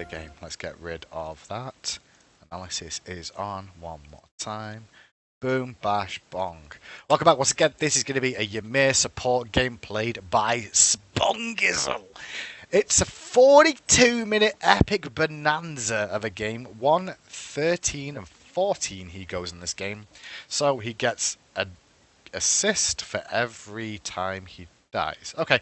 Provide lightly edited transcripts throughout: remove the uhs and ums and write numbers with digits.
the game. Let's get rid of that. Analysis is on one more time. Boom, bash, bong. Welcome back once again. This is going to be a Ymir support game played by Spongizzle. It's a 42-minute epic bonanza of a game. 1, 13, and 14 he goes in this game. So he gets an assist for every time he dies. Okay,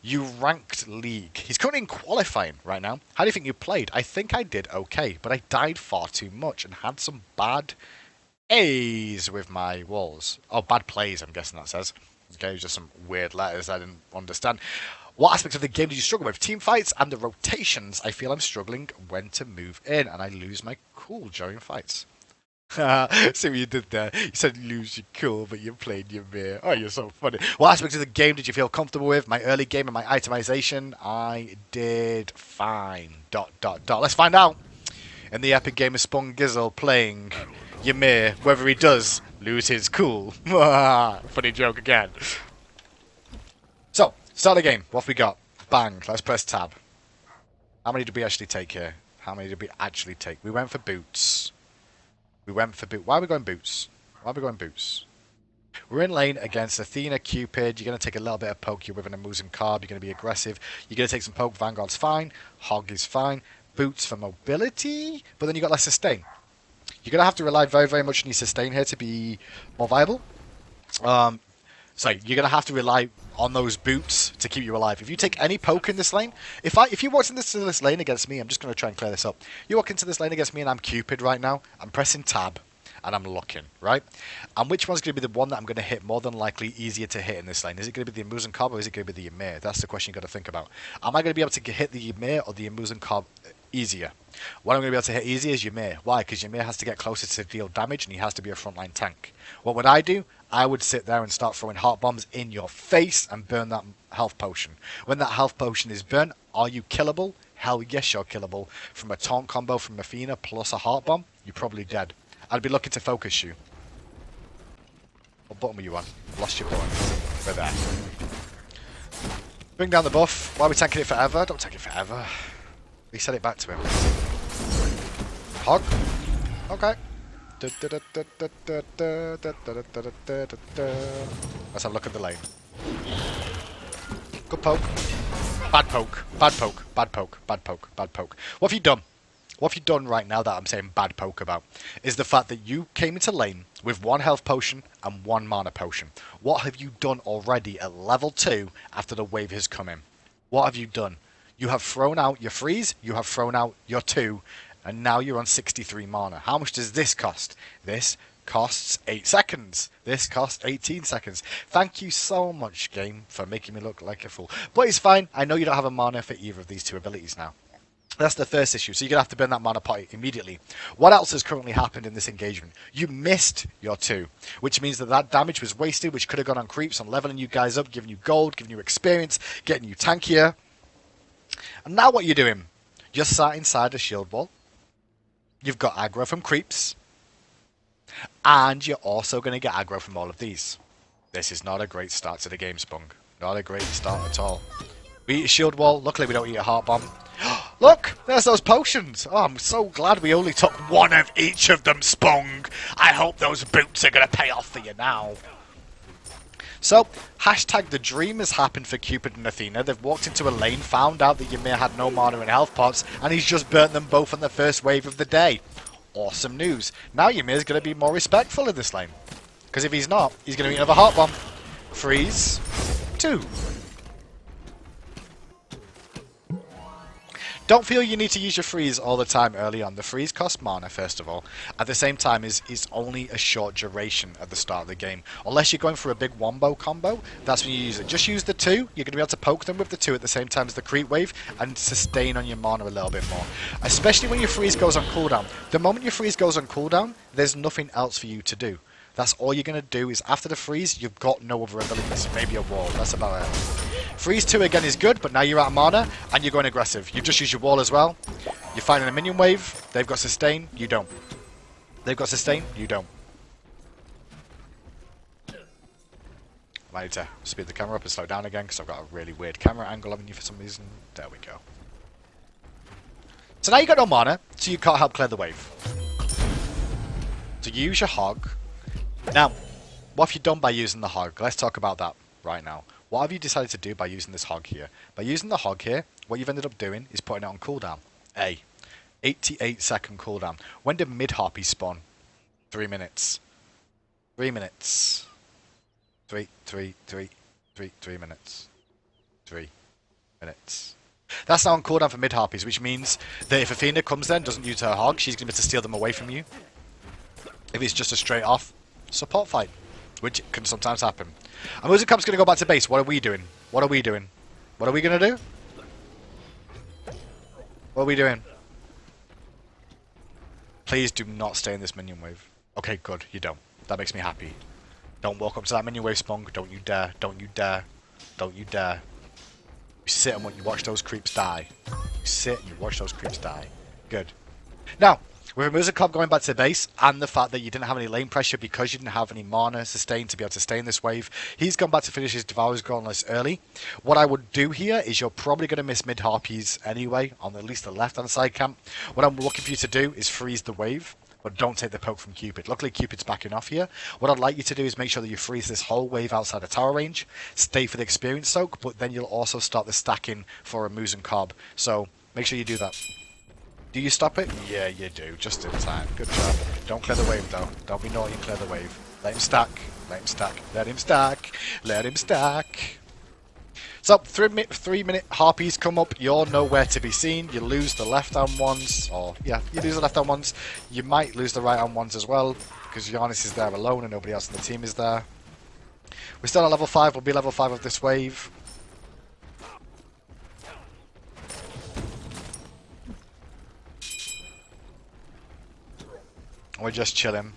you ranked league. He's currently in qualifying right now. How do you think you played? I think I did okay, but I died far too much and had some bad A's with my walls. Oh, bad plays, I'm guessing that says. Okay, just some weird letters I didn't understand. What aspects of the game did you struggle with? Team fights and the rotations. I feel I'm struggling when to move in, and I lose my cool during fights. See what you did there. You said lose your cool, but you played your beer. Oh, you're so funny. What aspects of the game did you feel comfortable with? My early game and my itemization? I did fine. ... Let's find out. In the epic game of Spongizzle playing Ymir, whether he does lose his cool. Funny joke again. So, start the game. What have we got? Bang. Let's press tab. How many did we actually take here? How many did we actually take? We went for boots. Why are we going boots? We're in lane against Athena, Cupid. You're going to take a little bit of poke. You're with an Amusin Carb. You're going to be aggressive. You're going to take some poke. Vanguard's fine. Hog is fine. Boots for mobility. But then you got less sustain. You're going to have to rely very, very much on your sustain here to be more viable. So you're going to have to rely on those boots to keep you alive. If you take any poke in this lane, if you walk into this lane against me, I'm just going to try and clear this up. You walk into this lane against me and I'm Cupid right now. I'm pressing tab and I'm looking, right? And which one's going to be the one that I'm going to hit more than likely easier to hit in this lane? Is it going to be the Amusin Carb or is it going to be the Ymir? That's the question you've got to think about. Am I going to be able to hit the Ymir or the Amusin Carb easier? What I'm going to be able to hit easier is Ymir. Why? Because Ymir has to get closer to deal damage and he has to be a frontline tank. What would I do? I would sit there and start throwing heart bombs in your face and burn that health potion. When that health potion is burnt, are you killable? Hell yes, you're killable. From a taunt combo from Athena plus a heart bomb, you're probably dead. I'd be looking to focus you. What button were you on? Lost your button. We're there. Bring down the buff. Why are we tanking it forever? Don't take it forever. Reset it back to him. Hog. Okay. Let's have a look at the lane. Good poke. Bad poke. Bad poke. Bad poke. Bad poke. Bad poke. What have you done? What have you done right now that I'm saying bad poke about? Is the fact that you came into lane with 1 health potion and 1 mana potion. What have you done already at level 2 after the wave has come in? What have you done? You have thrown out your freeze, you have thrown out your 2, and now you're on 63 mana. How much does this cost? This costs 8 seconds. This costs 18 seconds. Thank you so much, game, for making me look like a fool. But it's fine. I know you don't have a mana for either of these 2 abilities now. That's the first issue, so you're going to have to burn that mana pot immediately. What else has currently happened in this engagement? You missed your 2, which means that damage was wasted, which could have gone on creeps, on leveling you guys up, giving you gold, giving you experience, getting you tankier. And now what you're doing? You're sat inside a shield wall. You've got aggro from creeps. And you're also going to get aggro from all of these. This is not a great start to the game, Spung. Not a great start at all. We eat a shield wall. Luckily, we don't eat a heart bomb. Look! There's those potions! Oh, I'm so glad we only took 1 of each of them, Spung. I hope those boots are going to pay off for you now. So, hashtag the dream has happened for Cupid and Athena. They've walked into a lane, found out that Ymir had no mana and health pots, and he's just burnt them both on the first wave of the day. Awesome news. Now Ymir's going to be more respectful in this lane. Because if he's not, he's going to eat another heart bomb. Freeze. 2. Don't feel you need to use your freeze all the time early on. The freeze costs mana, first of all. At the same time, is only a short duration at the start of the game. Unless you're going for a big wombo combo, that's when you use it. Just use the 2. You're going to be able to poke them with the 2 at the same time as the creep wave and sustain on your mana a little bit more. Especially when your freeze goes on cooldown. The moment your freeze goes on cooldown, there's nothing else for you to do. That's all you're going to do is after the freeze, you've got no other abilities. Maybe a wall. That's about it. Freeze 2 again is good, but now you're out of mana and you're going aggressive. You've just used your wall as well. You're fighting a minion wave. They've got sustain. You don't. They've got sustain. You don't. I might need to speed the camera up and slow down again because I've got a really weird camera angle on you for some reason. There we go. So now you got no mana, so you can't help clear the wave. So you use your hog. Now, what have you done by using the hog? Let's talk about that right now. What have you decided to do by using this hog here? By using the hog here, what you've ended up doing is putting it on cooldown. 88-second cooldown. When did mid-harpies spawn? 3 minutes. 3 minutes. 3 minutes. 3 minutes. That's now on cooldown for mid-harpies, which means that if Athena comes then, doesn't use her hog, she's going to be able to steal them away from you. If it's just a straight off support fight, which can sometimes happen. And Musicop's going to go back to base. What are we doing? What are we doing? What are we going to do? What are we doing? Please do not stay in this minion wave. Okay, good. You don't. That makes me happy. Don't walk up to that minion wave, Spunk. Don't you dare. Don't you dare. Don't you dare. You sit and you watch those creeps die. You sit and you watch those creeps die. Good. Now, with Musicop going back to the base, and the fact that you didn't have any lane pressure because you didn't have any mana sustain to be able to stay in this wave, he's gone back to finish his Devourer's Gauntlet early. What I would do here is you're probably going to miss mid-harpies anyway, on at least the left-hand side camp. What I'm looking for you to do is freeze the wave, but don't take the poke from Cupid. Luckily, Cupid's backing off here. What I'd like you to do is make sure that you freeze this whole wave outside the tower range, stay for the experience soak, but then you'll also start the stacking for a Moose and Cobb. So make sure you do that. Do you stop it? Yeah, you do. Just in time. Good job. Don't clear the wave, though. Don't be naughty and clear the wave. Let him stack. Let him stack. Let him stack. Let him stack. So, 3 minute harpies come up. You're nowhere to be seen. You lose the left-hand ones. Or, yeah, you lose the left-hand ones. You might lose the right-hand ones as well, because Giannis is there alone and nobody else on the team is there. We're still at level 5. We'll be level 5 of this wave. We're just chilling.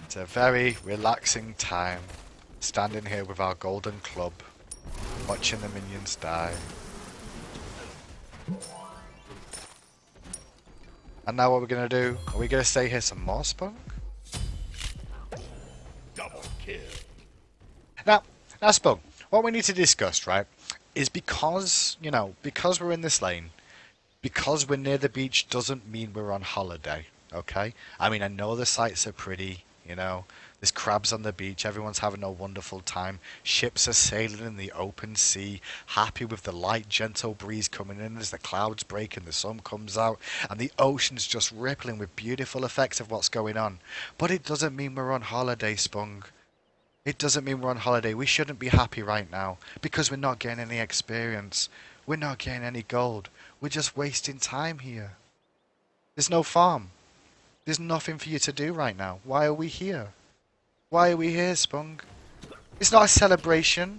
It's a very relaxing time, standing here with our golden club, watching the minions die. And now what we're gonna do? Are we gonna stay here some more, Spunk? Double kill. Now, Spunk, what we need to discuss, right, is because, you know, because we're in this lane, because we're near the beach doesn't mean we're on holiday, okay? I mean, I know the sights are pretty, you know, there's crabs on the beach, everyone's having a wonderful time, ships are sailing in the open sea, happy with the light, gentle breeze coming in as the clouds break and the sun comes out, and the ocean's just rippling with beautiful effects of what's going on. But it doesn't mean we're on holiday, Spunk. It doesn't mean we're on holiday. We shouldn't be happy right now because we're not getting any experience. We're not getting any gold. We're just wasting time here. There's no farm. There's nothing for you to do right now. Why are we here? Why are we here, Spunk? It's not a celebration.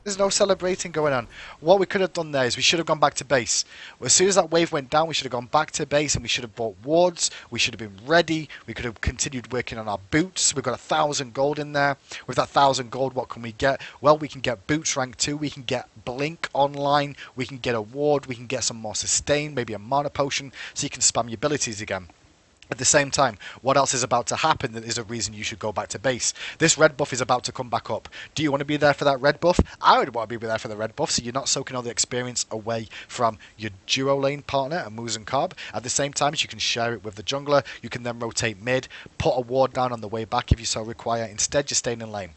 There's no celebrating going on. What we could have done there is we should have gone back to base. As soon as that wave went down, we should have gone back to base and we should have bought wards. We should have been ready. We could have continued working on our boots. We've got 1,000 gold in there. With that 1,000 gold, what can we get? Well, we can get boots rank 2. We can get blink online. We can get a ward. We can get some more sustain, maybe a mana potion, so you can spam your abilities again. At the same time, what else is about to happen that is a reason you should go back to base? This red buff is about to come back up. Do you want to be there for that red buff? I would want to be there for the red buff, so you're not soaking all the experience away from your duo lane partner, and Moose and Cobb. At the same time, you can share it with the jungler. You can then rotate mid, put a ward down on the way back if you so require. Instead, you're staying in lane.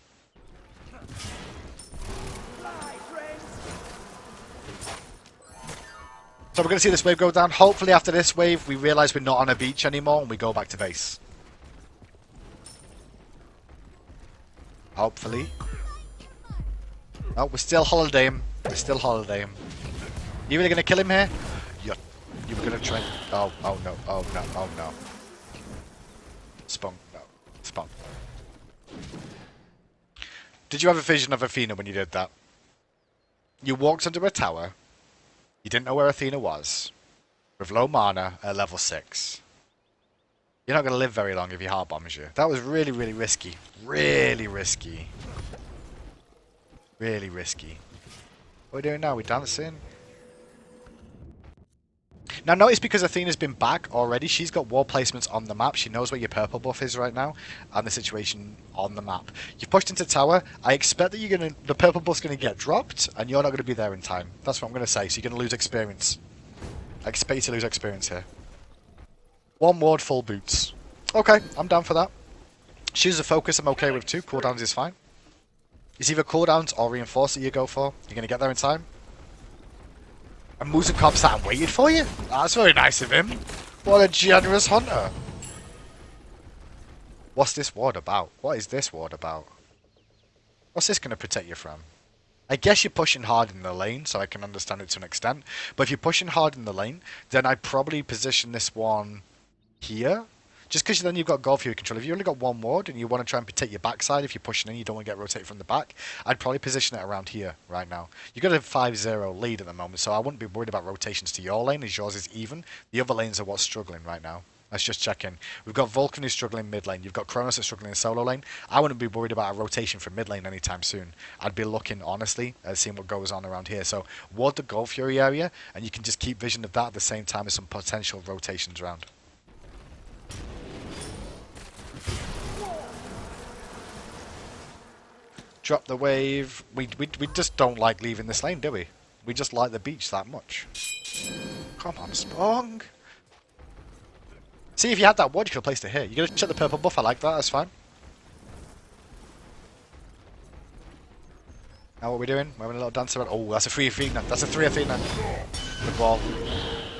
So we're going to see this wave go down. Hopefully after this wave, we realise we're not on a beach anymore and we go back to base. Hopefully. Oh, we're still holidaying. We're still holidaying. You really going to kill him here? You were going to try... Oh no, oh no, oh no. Spunk, no. Spunk. Did you have a vision of Athena when you did that? You walked under a tower. You didn't know where Athena was, with low mana at level 6. You're not going to live very long if he heart bombs you. That was really, really risky. Really risky. Really risky. What are we doing now? We're dancing? Now notice because Athena's been back already, she's got wall placements on the map. She knows where your purple buff is right now and the situation on the map. You've pushed into tower. I expect that the purple buff's gonna get dropped and you're not gonna be there in time. That's what I'm gonna say. So you're gonna lose experience. I expect you to lose experience here. One ward, full boots. Okay, I'm down for that. Choose a focus, I'm okay with 2. Cooldowns is fine. It's either cooldowns or reinforce that you go for. You're gonna get there in time. And Musakov sat and waited for you? That's very nice of him. What a generous hunter. What's this ward about? What is this ward about? What's this going to protect you from? I guess you're pushing hard in the lane, so I can understand it to an extent. But if you're pushing hard in the lane, then I'd probably position this one here. Just because then you've got Golf Fury control. If you only got one ward and you want to try and protect your backside, if you're pushing in, you don't want to get rotated from the back, I'd probably position it around here right now. You've got a 5-0 lead at the moment, so I wouldn't be worried about rotations to your lane, as yours is even. The other lanes are what's struggling right now. Let's just check in. We've got Vulcan who's struggling mid lane. You've got Kronos that's struggling in solo lane. I wouldn't be worried about a rotation from mid lane anytime soon. I'd be looking, honestly, at seeing what goes on around here. So, ward the Golf Fury area, and you can just keep vision of that at the same time as some potential rotations around. Drop the wave. We just don't like leaving this lane, do we? We just like the beach that much. Come on, Spong. See, if you had that ward, you could have placed it here. You're going to check the purple buff. I like that. That's fine. Now what are we doing? We're having a little dance around. Oh, that's a 3 Athena. That's a 3 Athena. Good ball.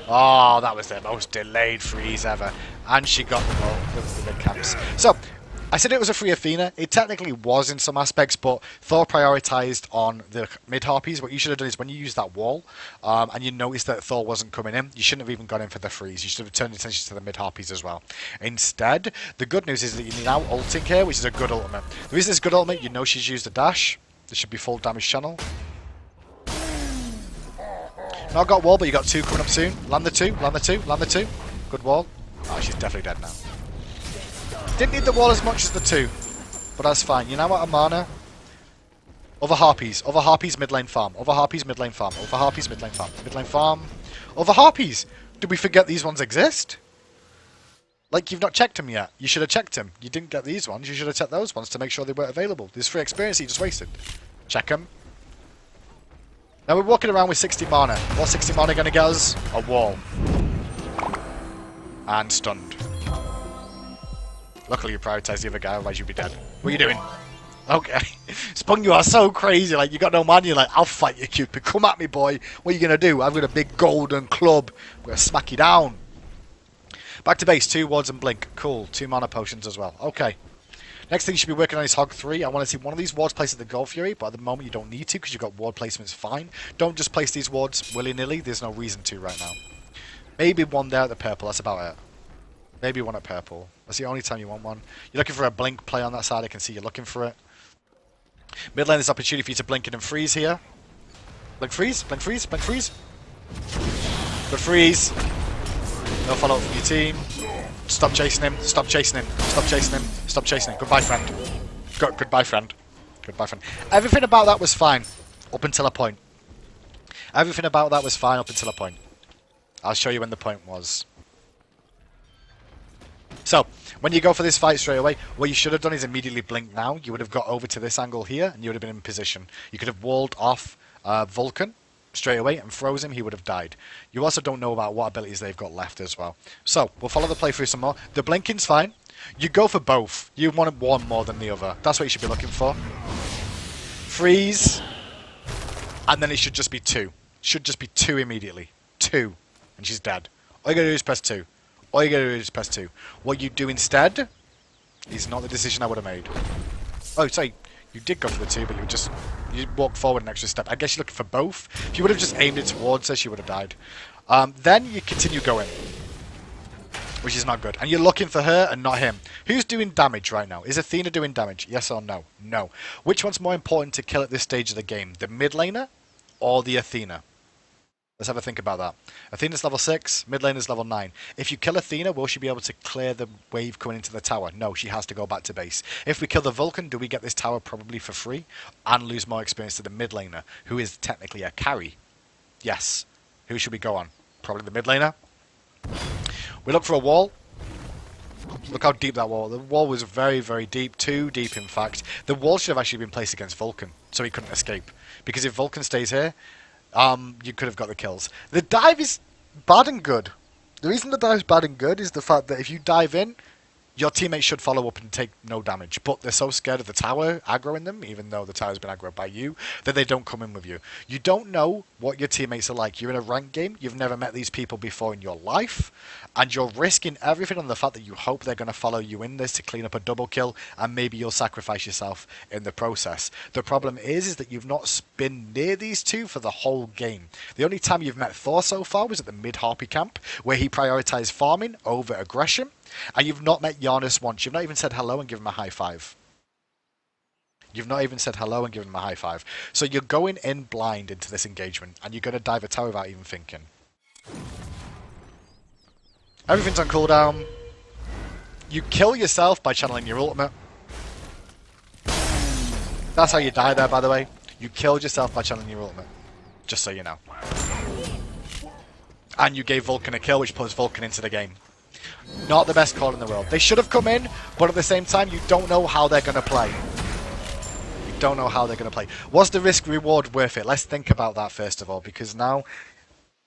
Oh, that was the most delayed freeze ever. And she got the ball with the mid camps. So, I said it was a free Athena. It technically was in some aspects, but Thor prioritized on the mid harpies. What you should have done is when you use that wall, and you noticed that Thor wasn't coming in, you shouldn't have even gone in for the freeze. You should have turned attention to the mid harpies as well. Instead, the good news is that you're now ulting here, which is a good ultimate. The reason it's good ultimate, you know she's used a dash. This should be full damage channel. Not got wall, but you got 2 coming up soon. Land the 2, land the 2, land the 2. Good wall. Oh, she's definitely dead now. Didn't need the wall as much as the 2, but that's fine. You know what, Amana? Other harpies mid lane farm. Other harpies mid lane farm. Other harpies mid lane farm. Mid lane farm. Other harpies. Did we forget these ones exist? Like, you've not checked them yet. You should have checked them. You didn't get these ones. You should have checked those ones to make sure they were available. There's free experience you just wasted. Check them. Now we're walking around with 60 mana. What's 60 mana going to get us? A wall. And stunned. Luckily you prioritised the other guy, otherwise you'd be dead. What are you doing? Okay. Spung, you are so crazy. Like, you got no man. You're like, I'll fight you, Cupid. Come at me, boy. What are you going to do? I've got a big golden club. I'm going to smack you down. Back to base. 2 wards and blink. Cool. 2 mana potions as well. Okay. Next thing you should be working on is Hog 3. I want to see one of these wards placed at the Golf Fury, but at the moment you don't need to because you've got ward placements fine. Don't just place these wards willy-nilly. There's no reason to right now. Maybe one there at the purple. That's about it. Maybe one at purple. That's the only time you want one. You're looking for a blink play on that side. I can see you're looking for it. Mid lane, there's opportunity for you to blink in and freeze here. Blink freeze, blink freeze, blink freeze. Good freeze. No follow up from your team. Stop chasing him, stop chasing him, stop chasing him, stop chasing him. Goodbye, friend. Goodbye, friend. Goodbye, friend. Everything about that was fine. Up until a point. Everything about that was fine up until a point. I'll show you when the point was. So, when you go for this fight straight away, what you should have done is immediately blink now. You would have got over to this angle here, and you would have been in position. You could have walled off Vulcan straight away and froze him, he would have died. You also don't know about what abilities they've got left as well. So, we'll follow the playthrough some more. The blinking's fine. You go for both. You want one more than the other. That's what you should be looking for. Freeze. And then it should just be 2. Should just be 2 immediately. 2. And she's dead. All you gotta do is press 2. All you gotta do is press 2. What you do instead is not the decision I would have made. Oh, sorry. You did go for the 2, but you walked forward an extra step. I guess you're looking for both. If you would have just aimed it towards her, she would have died. Then you continue going, which is not good. And you're looking for her and not him. Who's doing damage right now? Is Athena doing damage? Yes or no? No. Which one's more important to kill at this stage of the game? The mid laner or the Athena? Let's have a think about that. Athena's level 6, mid lane is level 9. If you kill Athena, will she be able to clear the wave coming into the tower? No, she has to go back to base. If we kill the Vulcan, do we get this tower probably for free and lose more experience to the mid laner, who is technically a carry? Yes. Who should we go on? Probably the mid laner. We look for a wall. Look how deep that wall. The wall was very, very deep. Too deep, in fact. The wall should have actually been placed against Vulcan, so he couldn't escape. Because if Vulcan stays here, you could have got the kills. The dive is bad and good. The reason the dive is bad and good is the fact that if you dive in, your teammates should follow up and take no damage. But they're so scared of the tower aggroing them, even though the tower's been aggroed by you, that they don't come in with you. You don't know what your teammates are like. You're in a ranked game. You've never met these people before in your life. And you're risking everything on the fact that you hope they're going to follow you in this to clean up a double kill. And maybe you'll sacrifice yourself in the process. The problem is that you've not been near these two for the whole game. The only time you've met Thor so far was at the mid-Harpy camp, where he prioritized farming over aggression. And you've not met Giannis once. You've not even said hello and given him a high five. You've not even said hello and given him a high five. So you're going in blind into this engagement, and you're going to dive a tower without even thinking. Everything's on cooldown. You kill yourself by channeling your ultimate. That's how you die there, by the way. You killed yourself by channeling your ultimate. Just so you know. And you gave Vulcan a kill, which puts Vulcan into the game. Not the best call in the world. They should have come in, but at the same time, you don't know how they're going to play. You don't know how they're going to play. Was the risk reward worth it? Let's think about that first of all, because now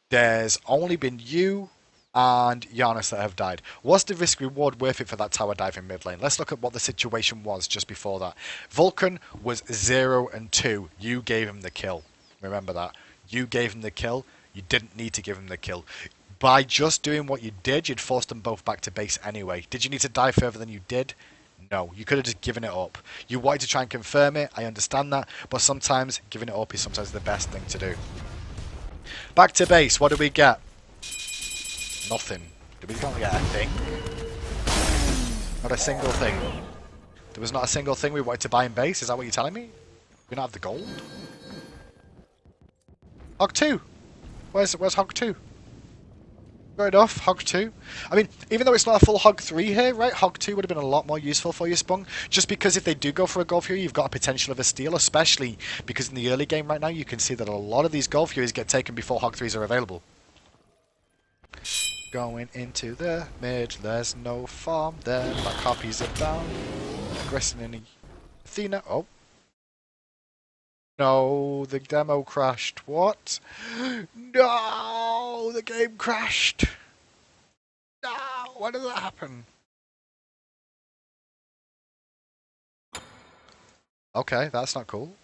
there's only been you and Giannis that have died. Was the risk reward worth it for that tower dive in mid lane? Let's look at what the situation was just before that. Vulcan was 0 and 2. You gave him the kill. Remember that. You gave him the kill. You didn't need to give him the kill. By just doing what you did, you'd forced them both back to base anyway. Did you need to die further than you did? No, you could have just given it up. You wanted to try and confirm it, I understand that, but sometimes giving it up is sometimes the best thing to do. Back to base, what did we get? Nothing. Did we not get a thing? Not a single thing. There was not a single thing we wanted to buy in base, is that what you're telling me? We don't have the gold? Hog 2! Where's Hog 2? Fair enough, Hog 2. I mean, even though it's not a full Hog 3 here, right, Hog 2 would have been a lot more useful for you, Spung. Just because if they do go for a Gold Fury, you've got a potential of a steal, especially because in the early game right now, you can see that a lot of these Gold Furies get taken before Hog 3s are available. Going into the mid, there's no farm there, but copies are down. Aggressing in Athena, oh. No, the demo crashed. What? No, the game crashed. No, why did that happen? Okay, that's not cool.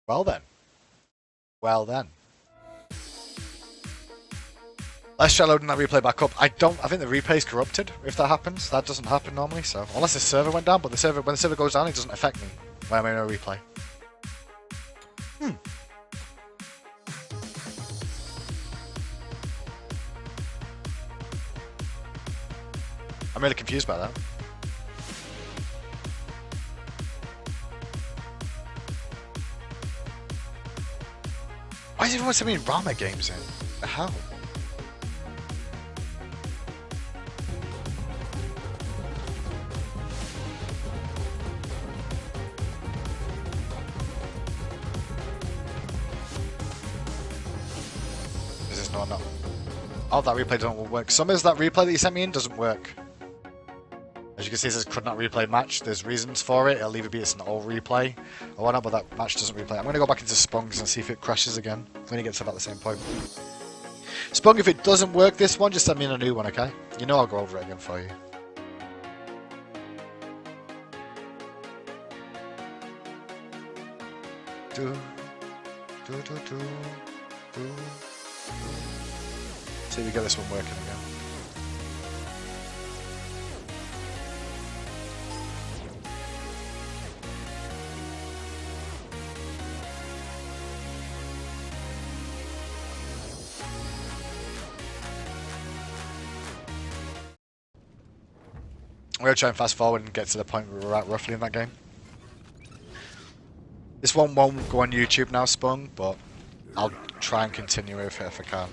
Well then. Well then. Let's try loading that replay back up. I think the replay's corrupted if that happens. That doesn't happen normally, so unless the server went down, but when the server goes down it doesn't affect me when I'm in a replay. I'm really confused by that. Why is everyone sending Rama games in? The hell? Is this not? Oh, that replay doesn't work. Summers, that replay that you sent me in doesn't work. As you can see, it says could not replay match. There's reasons for it. It'll either be it's an old replay or whatnot, but that match doesn't replay. I'm going to go back into Spungs and see if it crashes again when it gets to about the same point. Spung, if it doesn't work this one, just send me in a new one, okay? You know I'll go over it again for you. See if we get this one working again. I'm going to try and fast forward and get to the point where we're at roughly in that game. This one won't go on YouTube now, Spung, but I'll try and continue with it if I can.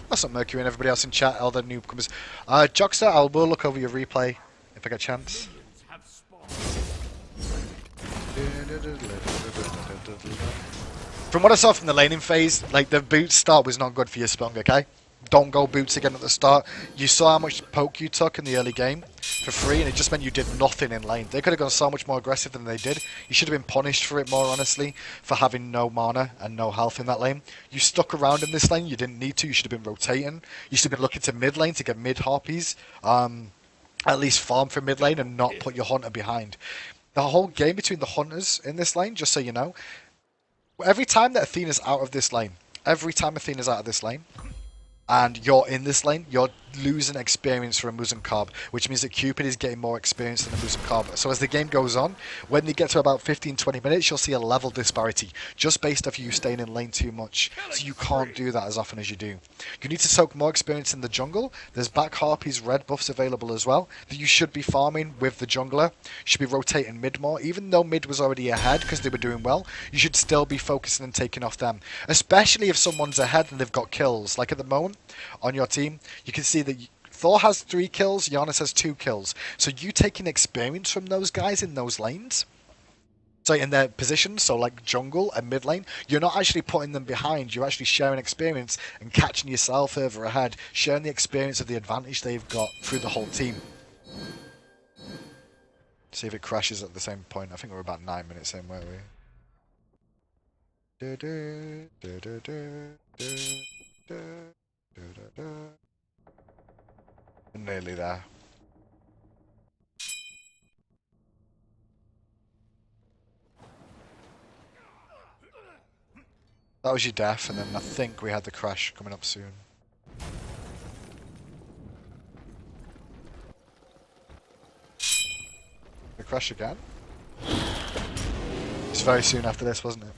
What's up, Mercury and everybody else in chat, all the newcomers. Jockster, I will look over your replay if I get a chance. From what I saw from the laning phase, like the boot start was not good for your Spung, okay? Don't go boots again at the start. You saw how much poke you took in the early game for free, and it just meant you did nothing in lane. They could have gone so much more aggressive than they did. You should have been punished for it more, honestly, for having no mana and no health in that lane. You stuck around in this lane. You didn't need to. You should have been rotating. You should have been looking to mid lane to get mid harpies. At least farm for mid lane and not put your hunter behind. The whole game between the hunters in this lane, just so you know, every time that Athena's out of this lane, and you're in this lane, you're losing experience for a Muzen Carb, which means that Cupid is getting more experience than a Muzen Carb. So as the game goes on, when they get to about 15-20 minutes, you'll see a level disparity, just based off you staying in lane too much. So you can't do that as often as you do. You need to soak more experience in the jungle. There's back harpies, red buffs available as well, that you should be farming with the jungler. You should be rotating mid more. Even though mid was already ahead because they were doing well, you should still be focusing and taking off them. Especially if someone's ahead and they've got kills. Like at the moment, on your team, you can see that Thor has 3 kills, Giannis has 2 kills. So you taking experience from those guys in those lanes, so in their positions, so like jungle and mid lane, you're not actually putting them behind, you're actually sharing experience and catching yourself further ahead, sharing the experience of the advantage they've got through the whole team. See if it crashes at the same point. I think we're about 9 minutes in, weren't we? Nearly there. That was your death, and then I think we had the crash coming up soon. The crash again? It's very soon after this, wasn't it?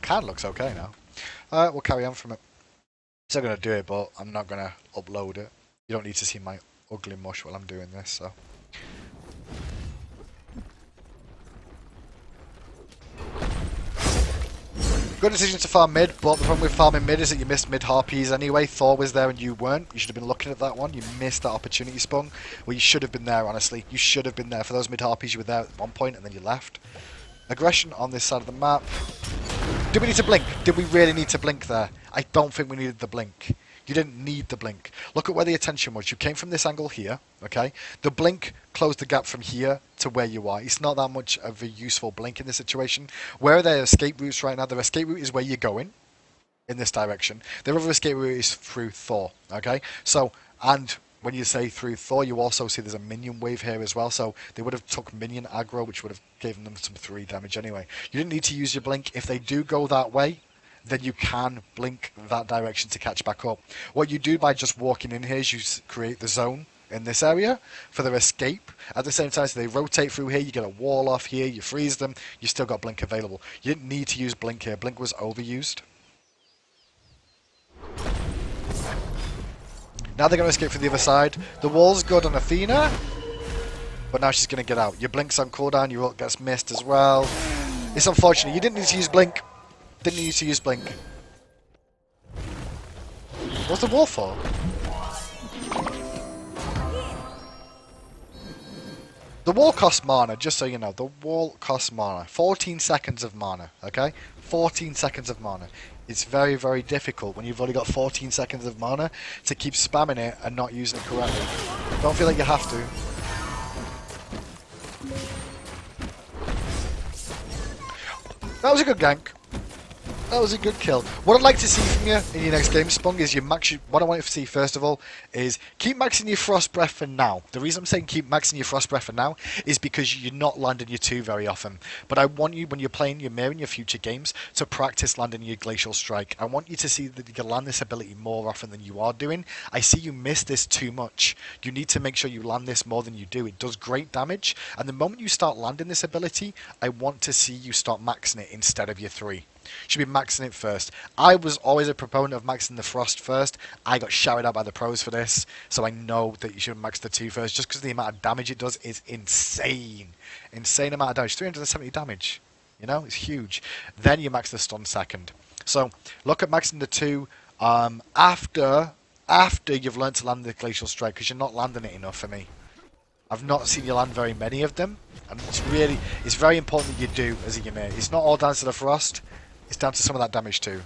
Can looks okay now. Alright, we'll carry on from it. Still gonna do it, but I'm not gonna upload it. You don't need to see my ugly mush while I'm doing this, so. Good decision to farm mid, but the problem with farming mid is that you missed mid harpies anyway. Thor was there and you weren't. You should have been looking at that one. You missed that opportunity Spung. Well, you should have been there, honestly. You should have been there. For those mid harpies, you were there at one point and then you left. Aggression on this side of the map. Did we need to blink? Did we really need to blink there? I don't think we needed the blink. You didn't need the blink. Look at where the attention was. You came from this angle here, okay? The blink closed the gap from here to where you are. It's not that much of a useful blink in this situation. Where are their escape routes right now? The escape route is where you're going in this direction. The other escape route is through Thor, okay? So, and when you say through Thor, you also see there's a minion wave here as well, so they would have took minion aggro, which would have given them some 3 damage anyway. You didn't need to use your blink. If they do go that way, then you can blink that direction to catch back up. What you do by just walking in here is you create the zone in this area for their escape. At the same time, so they rotate through here, you get a wall off here, you freeze them, you still got blink available. You didn't need to use blink here. Blink was overused. Now they're going to escape from the other side. The wall's good on Athena, but now she's going to get out. Your blink's on cooldown, your ult gets missed as well. It's unfortunate. You didn't need to use blink. Didn't need to use blink. What's the wall for? The wall costs mana, just so you know. The wall costs mana. 14 seconds of mana, okay? 14 seconds of mana. It's very, very difficult when you've only got 14 seconds of mana to keep spamming it and not using it correctly. Don't feel like you have to. That was a good gank. That was a good kill. What I'd like to see from you in your next game, Spung, is what I want to see first of all is keep maxing your Frost Breath for now. The reason I'm saying keep maxing your Frost Breath for now is because you're not landing your 2 very often. But I want you, when you're playing your Ymir in your future games, to practice landing your Glacial Strike. I want you to see that you can land this ability more often than you are doing. I see you miss this too much. You need to make sure you land this more than you do. It does great damage, and the moment you start landing this ability, I want to see you start maxing it instead of your 3. Should be maxing it first. I was always a proponent of maxing the Frost first. I got shouted out by the pros for this, so I know that you should max the 2 first, just because the amount of damage it does is insane. Insane amount of damage. 370 damage. You know, it's huge. Then you max the stun second. So look at maxing the 2 after you've learned to land the Glacial Strike, because you're not landing it enough for me. I've not seen you land very many of them, and it's very important that you do as a Ymir. It's not all down to the frost, it's down to some of that damage too.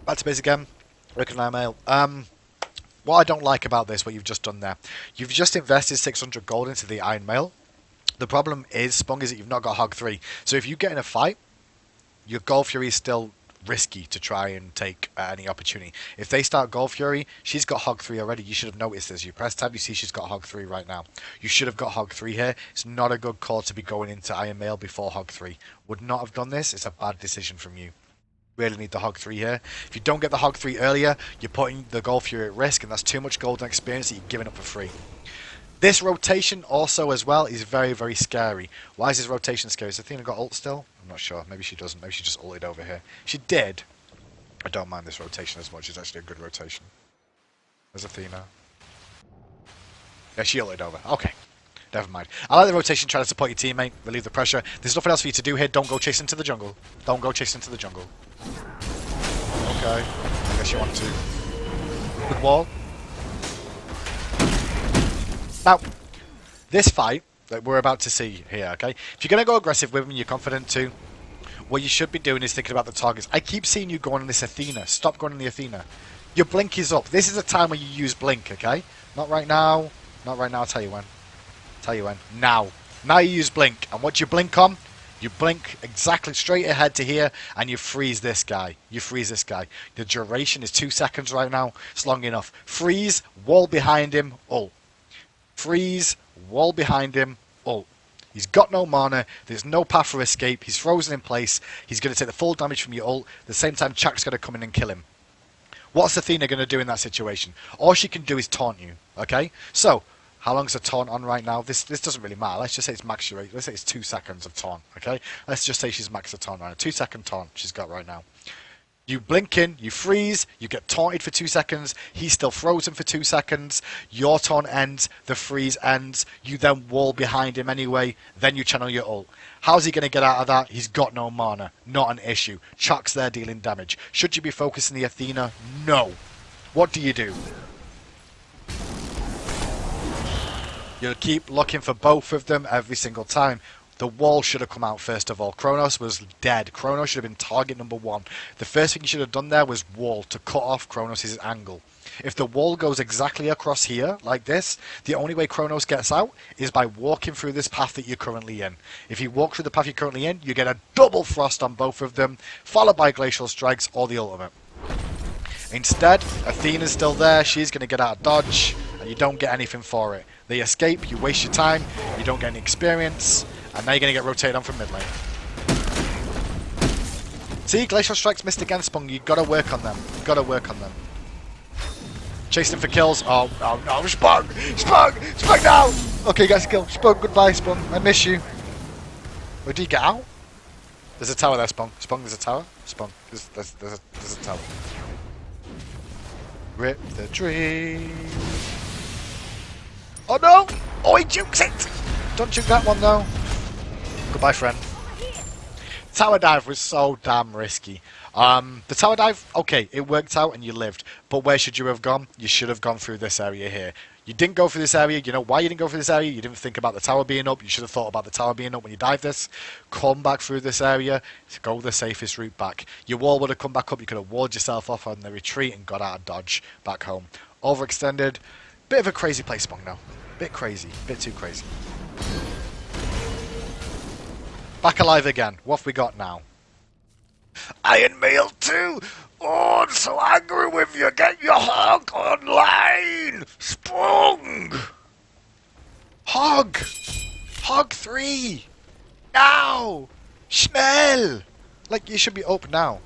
Back to base again. Rick and Ymir. What I don't like about this, what you've just done there, you've just invested 600 gold into the Iron Mail. The problem is, Spung, is that you've not got Hog 3. So if you get in a fight, your Gold Fury is still risky to try and take any opportunity. If they start Gold Fury, she's got Hog 3 already. You should have noticed this. You press tab, you see she's got Hog 3 right now. You should have got Hog 3 here. It's not a good call to be going into Iron Mail before Hog 3. Would not have done this. It's a bad decision from you. Really need the Hog 3 here. If you don't get the Hog 3 earlier, you're putting the Gold Fury at risk, and that's too much golden experience that you're giving up for free. This rotation also as well is very, very scary. Why is this rotation scary? Has Athena got ult still? I'm not sure. Maybe she doesn't. Maybe she just ulted over here. She did. I don't mind this rotation as much. It's actually a good rotation. There's Athena. Yeah, she ulted over. Okay. Never mind. I like the rotation, try to support your teammate, relieve the pressure. There's nothing else for you to do here. Don't go chasing to the jungle. Don't go chasing to the jungle. Okay. I guess you want to. Good wall. Now, this fight that we're about to see here, okay? If you're going to go aggressive with him, you're confident too, what you should be doing is thinking about the targets. I keep seeing you going on this Athena. Stop going on the Athena. Your blink is up. This is a time where you use blink, okay? Not right now. Not right now, I'll tell you when. Tell you when. Now. Now you use blink. And what you blink on? You blink exactly straight ahead to here, and you freeze this guy. You freeze this guy. The duration is 2 seconds right now. It's long enough. Freeze, wall behind him, ult. Freeze, wall behind him, ult. He's got no mana. There's no path for escape. He's frozen in place. He's going to take the full damage from your ult. At the same time, Chak's going to come in and kill him. What's Athena going to do in that situation? All she can do is taunt you. Okay? So, how long's the taunt on right now? This doesn't really matter. Let's just say it's max your rate. Let's say it's 2 seconds of taunt. Okay? Let's just say she's max the taunt right now. 2 second taunt she's got right now. You blink in, you freeze, you get taunted for 2 seconds, he's still frozen for 2 seconds, your taunt ends, the freeze ends, you then wall behind him anyway, then you channel your ult. How's he going to get out of that? He's got no mana. Not an issue. Chuck's there dealing damage. Should you be focusing the Athena? No. What do? You'll keep looking for both of them every single time. The wall should have come out first of all. Kronos was dead. Kronos should have been target number 1. The first thing you should have done there was wall to cut off Kronos' angle. If the wall goes exactly across here, like this, the only way Kronos gets out is by walking through this path that you're currently in. If you walk through the path you're currently in, you get a double frost on both of them, followed by glacial strikes or the ultimate. Instead, Athena's still there, she's going to get out of dodge, and you don't get anything for it. They escape, you waste your time, you don't get any experience, and now you're going to get rotated on from mid lane. See, Glacial Strikes missed again, Spung. You've got to work on them. You've got to work on them. Chasing for kills. Oh, no, no, Spung! Spung! Spung now! Okay, guys, kill. Spung, goodbye, Spung. I miss you. Where do you get out? There's a tower there, Spung. Spung, there's a tower. Spung, there's a tower. Rip the tree. Oh, no! Oh, he jukes it! Don't juke that one, though. Goodbye, friend. Tower dive was so damn risky. The tower dive, okay, it worked out and you lived. But where should you have gone? You should have gone through this area here. You didn't go through this area. You know why you didn't go through this area? You didn't think about the tower being up. You should have thought about the tower being up when you dive this. Come back through this area to go the safest route back. Your wall would have come back up. You could have walled yourself off on the retreat and got out of dodge back home. Overextended. Bit of a crazy play, Spung, now. Bit crazy. Bit too crazy. Back alive again. What have we got now? Iron Mail 2! Oh, I'm so angry with you! Get your hog online! Sprung! Hog! Hog 3! Now! Schnell! Like, you should be up now.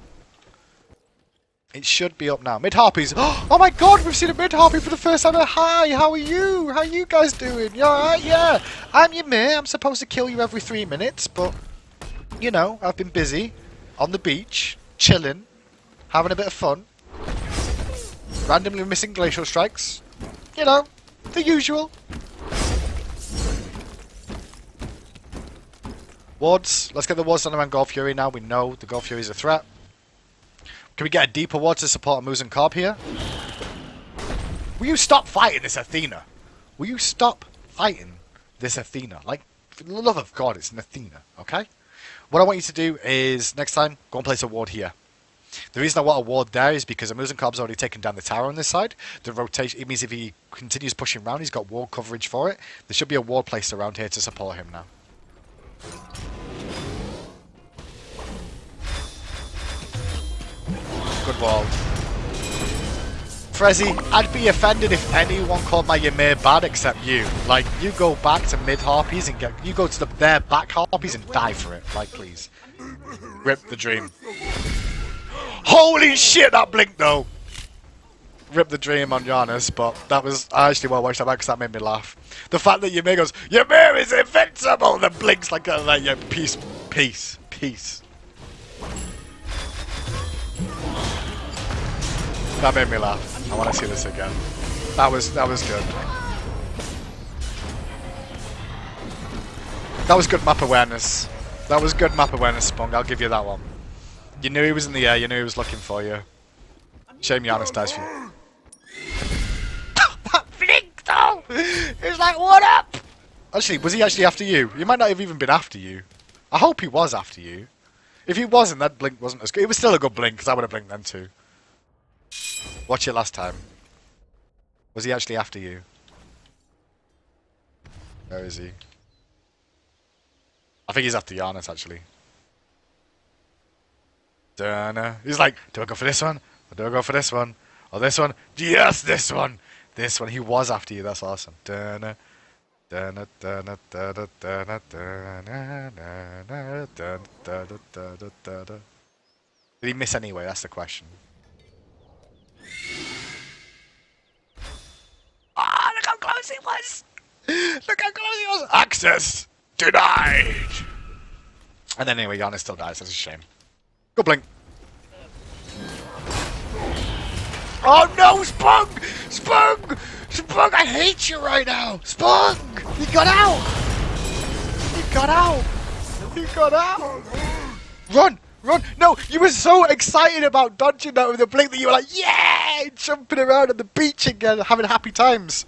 It should be up now. Mid-harpies. Oh my god, we've seen a mid-harpy for the first time. Hi, how are you? How are you guys doing? You alright? Yeah. I'm Ymir. I'm supposed to kill you every 3 minutes, but, you know, I've been busy on the beach, chilling, having a bit of fun, randomly missing glacial strikes. You know, the usual. Wards. Let's get the wards done around Golf Fury now. We know the Golf Fury is a threat. Can we get a deeper ward to support Moose and Cobb here? Will you stop fighting this Athena? Will you stop fighting this Athena? Like, for the love of God, it's an Athena, okay? What I want you to do is, next time, go and place a ward here. The reason I want a ward there is because Moose and Cobb's already taken down the tower on this side. The rotation, it means if he continues pushing around, he's got ward coverage for it. There should be a ward placed around here to support him now. Good wall. Frezzy, I'd be offended if anyone called my Ymir bad except you. Like, you go back to mid-harpies and you go to their back harpies and die for it. Like, please. Rip the dream. Holy shit, that blinked though! Rip the dream on Giannis, but that was, I actually want to watch that back because that made me laugh. The fact that Ymir goes, Ymir is invincible! Then blinks like yeah, peace, peace, peace. That made me laugh. I want to see this again. That was good. That was good map awareness. That was good map awareness, Spunk. I'll give you that one. You knew he was in the air. You knew he was looking for you. Shame Giannis dies for you. That blink though! He's like, what up? Actually, was he actually after you? He might not have even been after you. I hope he was after you. If he wasn't, that blink wasn't as good. It was still a good blink because I would have blinked then too. Watch it last time. Was he actually after you? Where is he? I think he's after Giannis actually. Dunno. He's like, do I go for this one? Or do I go for this one? Or this one? Yes, this one! This one. He was after you. That's awesome. Dunno. Dunno, dunno, dunno, dunno, dunno, dunno, dunno, dunno, dunno. Did he miss anyway? That's the question. Ah, look how close he was! Look how close he was! Access denied! And then anyway, Giannis still dies. That's a shame. Go blink. Oh no, Spunk! Spunk! Spunk, I hate you right now! Spunk! You got out! You got out! You got out! Run! Run! No, you were so excited about dodging that with a blink that you were like, yeah! Jumping around on the beach again, having happy times.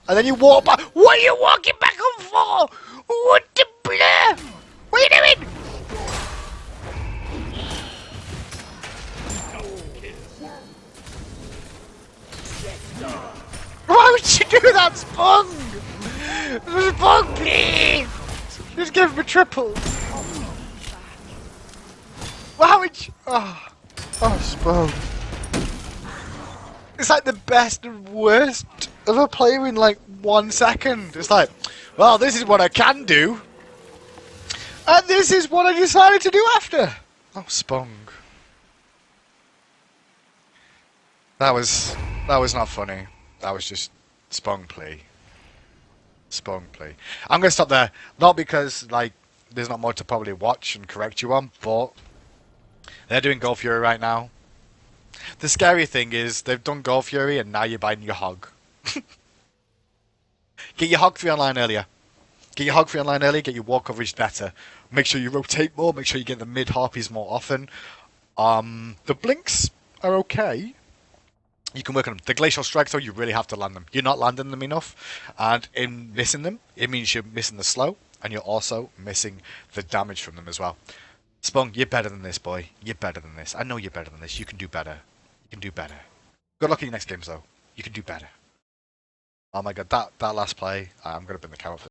And then you walk back. What are you walking back on for? What the blur? What are you doing? Why would you do that, Spunk? Spunk, please! Just give him a triple. Why would you? Oh, Spunk. It's like the best and worst of a player in like 1 second. It's like, well, this is what I can do. And this is what I decided to do after. Oh, Spunk. That was not funny. That was just Spunk play. Spunk play. I'm going to stop there. Not because, like, there's not more to probably watch and correct you on, but they're doing Golf Fury right now. The scary thing is they've done Golf Fury and now you're buying your hog. Get your hog 3 online earlier. Get your hog 3 online earlier, get your wall coverage better. Make sure you rotate more, make sure you get the mid harpies more often. The blinks are okay. You can work on them. The glacial strikes, though, you really have to land them. You're not landing them enough, and in missing them, it means you're missing the slow, and you're also missing the damage from them as well. Spunk, you're better than this, boy. You're better than this. I know you're better than this. You can do better. You can do better. Good luck in your next games, though. You can do better. Oh my god, that last play, I'm going to bring the camera up.